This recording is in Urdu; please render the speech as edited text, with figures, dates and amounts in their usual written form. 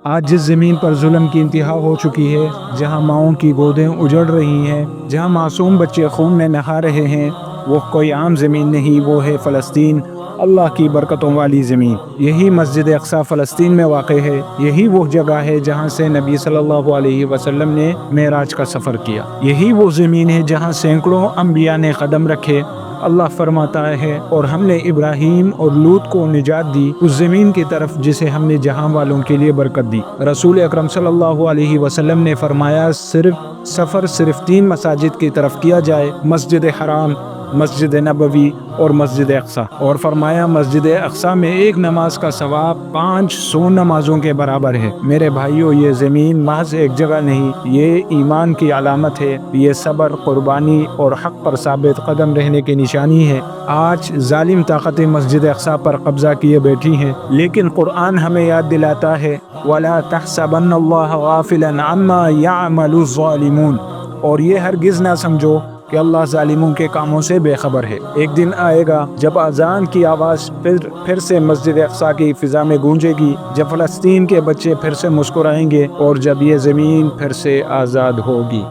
آج جس زمین پر ظلم کی انتہا ہو چکی ہے، جہاں ماؤں کی گودیں اجڑ رہی ہیں، جہاں معصوم بچے خون میں نہا رہے ہیں، وہ کوئی عام زمین نہیں، وہ ہے فلسطین، اللہ کی برکتوں والی زمین۔ یہی مسجد اقصی فلسطین میں واقع ہے۔ یہی وہ جگہ ہے جہاں سے نبی صلی اللہ علیہ وسلم نے معراج کا سفر کیا۔ یہی وہ زمین ہے جہاں سینکڑوں انبیاء نے قدم رکھے۔ اللہ فرماتا ہے، اور ہم نے ابراہیم اور لوط کو نجات دی اس زمین کی طرف جسے ہم نے جہاں والوں کے لیے برکت دی۔ رسول اکرم صلی اللہ علیہ وسلم نے فرمایا، صرف 3 مساجد کی طرف کیا جائے، مسجد حرام، مسجد نبوی اور مسجد اقصی، اور فرمایا مسجد اقصی میں ایک نماز کا ثواب 500 نمازوں کے برابر ہے۔ میرے بھائیوں، یہ زمین محض ایک جگہ نہیں، یہ ایمان کی علامت ہے، یہ صبر، قربانی اور حق پر ثابت قدم رہنے کی نشانی ہے۔ آج ظالم طاقتیں مسجد اقصی پر قبضہ کیے بیٹھی ہیں، لیکن قرآن ہمیں یاد دلاتا ہے، وَلَا تَحْسَبَنَّ اللَّهَ غَافِلًا عَمَّا يَعْمَلُ الظَّالِمُونَ، اور یہ ہرگز نہ سمجھو کہ اللہ ظالموں کے کاموں سے بے خبر ہے۔ ایک دن آئے گا جب اذان کی آواز پھر سے مسجد اقصی کی فضا میں گونجے گی، جب فلسطین کے بچے پھر سے مسکرائیں گے، اور جب یہ زمین پھر سے آزاد ہوگی۔